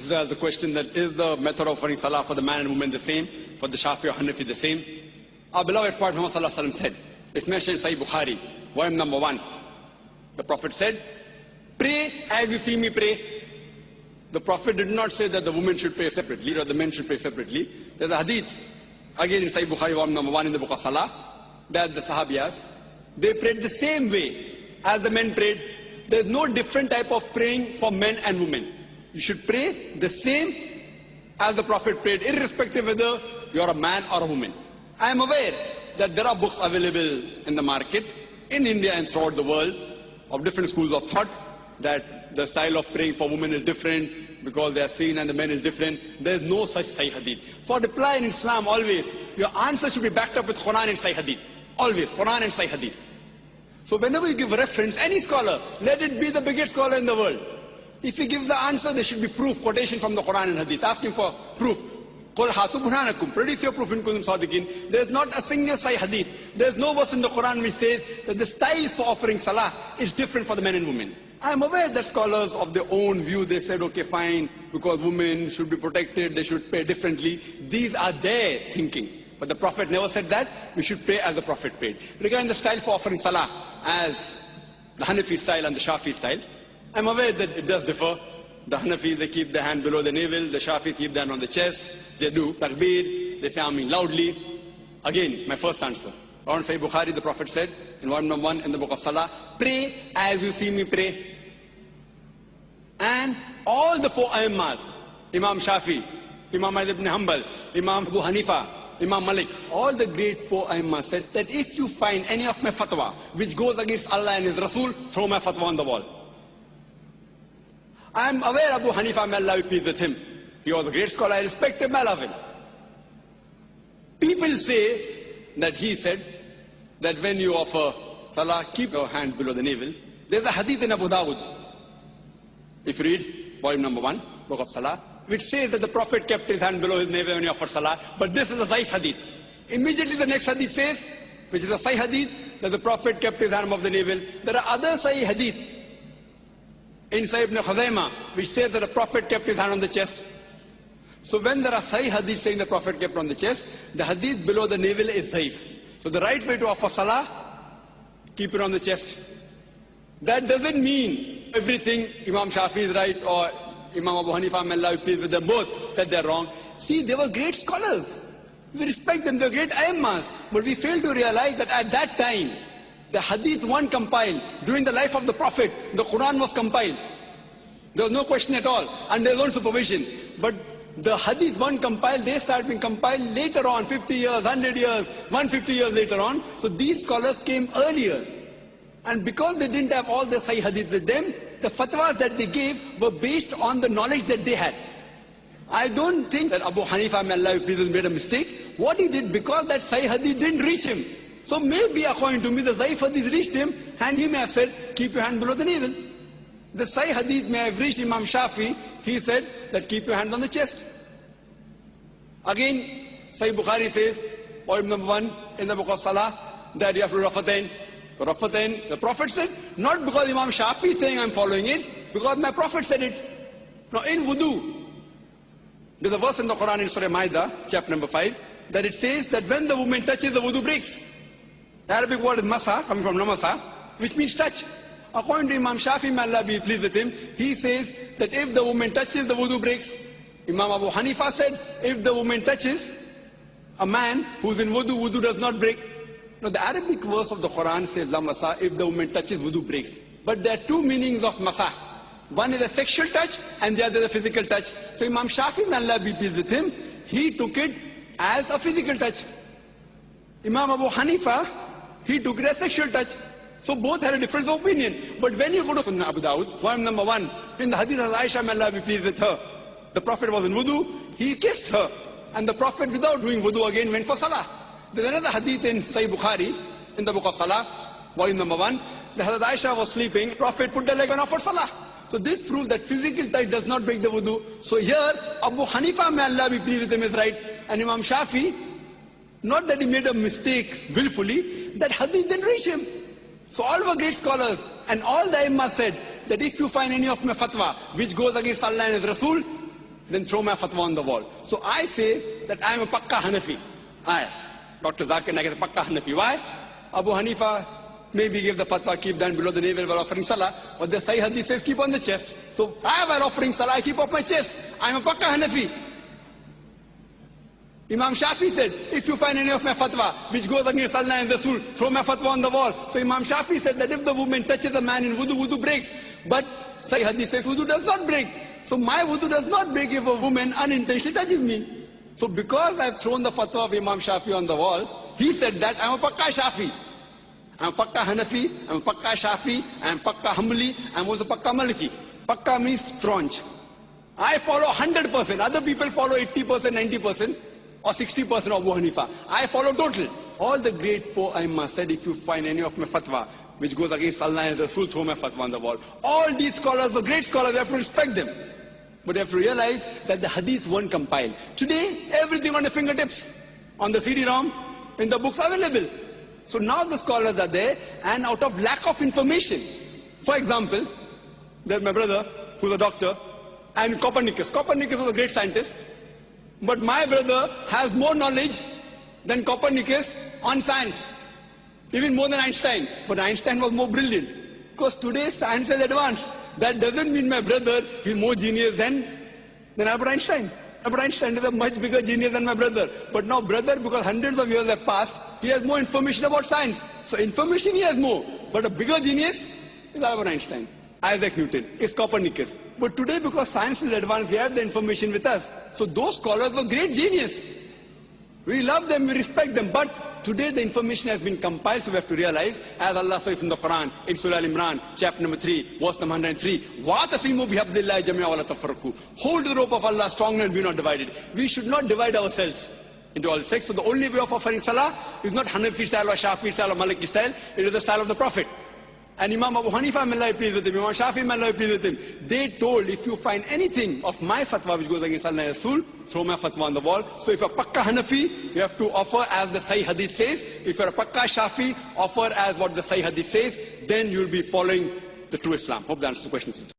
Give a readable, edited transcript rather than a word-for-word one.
consider as a question that is the method of offering salah for the man and woman the same, for the Shafi or Hanafi the same? Our beloved Prophet Muhammad said, it's mentioned in Sahih Bukhari, volume number 1. The Prophet said, pray as you see me pray. The Prophet did not say that the women should pray separately or the men should pray separately. There's a hadith, again in Sahih Bukhari, volume number 1 in the book of Salah, that the Sahabiyas, they prayed the same way as the men prayed. There's no different type of praying for men and women. You should pray the same as the Prophet prayed, irrespective whether you're a man or a woman. I am aware that there are books available in the market, in India and throughout the world, of different schools of thought, that the style of praying for women is different because they are seen and the men is different. There is no such Sahih Hadith. For reply in Islam, always, your answer should be backed up with Quran and Sahih Hadith. Always, Quran and Sahih Hadith. So whenever you give reference, any scholar, let it be the biggest scholar in the world. If he gives the answer, there should be proof, quotation from the Quran and Hadith. Ask him for proof. قُلْ هَاتُوا بُرْهَانَكُمْ. Produce your proof in kuntum sadiqin. There is not a single Sahih Hadith. There is no verse in the Quran which says that the styles for offering salah is different for the men and women. I am aware that scholars of their own view, they said, okay, fine, because women should be protected, they should pray differently. These are their thinking. But the Prophet never said that. We should pray as the Prophet prayed. Regarding the style for offering salah, as the Hanafi style and the Shafi style, I'm aware that it does differ. The Hanafis, they keep their hand below the navel. The Shafis keep their hand on the chest. They do takbir. They say Ameen loudly. Again, my first answer. On Sahih Bukhari, the Prophet said, in volume number 1 in the book of Salah, pray as you see me pray. And all the 4 Aimmas, Imam Shafi, Imam Ahmad ibn Hanbal, Imam Abu Hanifa, Imam Malik, all the great 4 Aimmas said that if you find any of my fatwa which goes against Allah and His Rasul, throw my fatwa on the wall. I am aware Abu Hanifa, may Allah be pleased with him. He was a great scholar, I respect him, I love him. People say that he said that when you offer salah, keep your hand below the navel. There's a hadith in Abu Dawud, if you read volume number 1, book of Salah, which says that the Prophet kept his hand below his navel when he offered salah, but this is a Zaif hadith. Immediately the next hadith says, which is a Sahih hadith, that the Prophet kept his hand above the navel. There are other Sahih hadith in Sahih ibn Khuzaimah, which says that the Prophet kept his hand on the chest. So when there are Sahih hadith saying the Prophet kept on the chest, the hadith below the navel is Zaif. So the right way to offer salah, keep it on the chest. That doesn't mean everything Imam Shafi is right or Imam Abu Hanifa, may Allah be pleased with them both, that they're wrong. See, they were great scholars. We respect them, they're great Aimmas. But we fail to realize that at that time, the hadith one compiled during the life of the Prophet, the Quran was compiled. There was no question at all, and there's no supervision. But the hadith one compiled, they started being compiled later on, 50 years, 100 years, 150 years later on. So these scholars came earlier. And because they didn't have all the Sahih hadith with them, the fatwas that they gave were based on the knowledge that they had. I don't think that Abu Hanifa, may Allah be pleased, made a mistake. What he did, because that Sahih hadith didn't reach him. So maybe according to me, the Zaif hadith reached him, and he may have said, keep your hand below the navel. The Sahih hadith may have reached Imam Shafi, he said that keep your hand on the chest. Again, Sahih Bukhari says, volume number 1 in the book of Salah, that you have to Rafatain. So Rafatain, the Prophet said, not because Imam Shafi is saying I'm following it, because my Prophet said it. Now in wudu, there's a verse in the Quran in Surah Ma'idah, chapter number 5, that it says that when the woman touches, the wudu breaks. The Arabic word is masa, coming from namasa, which means touch. According to Imam Shafi, may Allah be pleased with him, he says that if the woman touches, the wudu breaks. Imam Abu Hanifa said, if the woman touches a man who's in wudu, wudu does not break. Now the Arabic verse of the Quran says, la masa, if the woman touches, wudu breaks. But there are 2 meanings of masa. One is a sexual touch, and the other is a physical touch. So Imam Shafi, may Allah be pleased with him, he took it as a physical touch. Imam Abu Hanifa, he took it as sexual touch. So both had a difference of opinion. But when you go to Sunnah Abu Dawud, volume number 1, in the hadith of Aisha, may Allah be pleased with her, the Prophet was in wudu, he kissed her. And the Prophet, without doing wudu again, went for salah. There's another hadith in Sahih Bukhari, in the book of Salah, volume number 1. The Hazrat Aisha was sleeping, Prophet put the leg on her for salah. So this proves that physical touch does not break the wudu. So here, Abu Hanifa, may Allah be pleased with him, is right. And Imam Shafi, not that he made a mistake willfully, that hadith didn't reach him. So all were great scholars, and all the Imams said that if you find any of my fatwa which goes against Allah and His Rasul, then throw my fatwa on the wall. So I say that I am a Pakka Hanafi. Dr. Zakir Naik is a Pakka Hanafi. Why? Abu Hanifa maybe gave the fatwa, keep down below the navel while offering salah, but the Sahih Hadith says keep on the chest. So I, while offering salah, I keep off my chest. I am a Pakka Hanafi. Imam Shafi said, if you find any of my fatwa which goes against Allah and Rasul, throw my fatwa on the wall. So Imam Shafi said that if the woman touches a man in wudu, wudu breaks. But Sahih Hadith says wudu does not break. So my wudu does not break if a woman unintentionally touches me. So because I have thrown the fatwa of Imam Shafi on the wall, he said that I am a Pakka Shafi. I am a Pakka Hanafi, I am a Pakka Shafi, I am Pakka Hanbali, I am also Pakka Maliki. Pakka means staunch. I follow 100%, other people follow 80%, 90%. Or 60% of Abu Hanifa. I follow total. All the great four Aimma said, if you find any of my fatwa which goes against Allah and Rasul, throw my fatwa on the wall. All these scholars were great scholars, we have to respect them. But you have to realize that the hadith weren't compiled. Today, everything on the fingertips, on the CD-ROM, in the books available. So now the scholars are there, and out of lack of information. For example, there's my brother, who's a doctor, and Copernicus. Copernicus was a great scientist. But my brother has more knowledge than Copernicus on science, even more than Einstein. But Einstein was more brilliant, because today science is advanced. That doesn't mean my brother is more genius than Albert Einstein. Albert Einstein is a much bigger genius than my brother. But now brother, because hundreds of years have passed, he has more information about science. So information he has more. But a bigger genius is Albert Einstein. Isaac Newton, is Copernicus. But today, because science is advanced, we have the information with us. So those scholars were great genius. We love them, we respect them. But today the information has been compiled, so we have to realize, as Allah says in the Quran, in Surah Al-Imran, chapter number 3, verse number 103, وَاتَصِمُوا بِحَبْلِ اللَّهِ جَمِيعًا وَلَا تَفَرَّقُوا. Hold the rope of Allah strongly and be not divided. We should not divide ourselves into all sects. So the only way of offering salah is not Hanafi style or Shafi style or Maliki style, it is the style of the Prophet. And Imam Abu Hanifa, may Allah be pleased with him, Imam Shafi, may Allah be pleased with him, they told, if you find anything of my fatwa which goes against Allah and Rasul, throw my fatwa on the wall. So if you're a Pakka Hanafi, you have to offer as the Sahih Hadith says. If you're a Pakka Shafi, offer as what the Sahih Hadith says. Then you'll be following the true Islam. Hope that answers the question.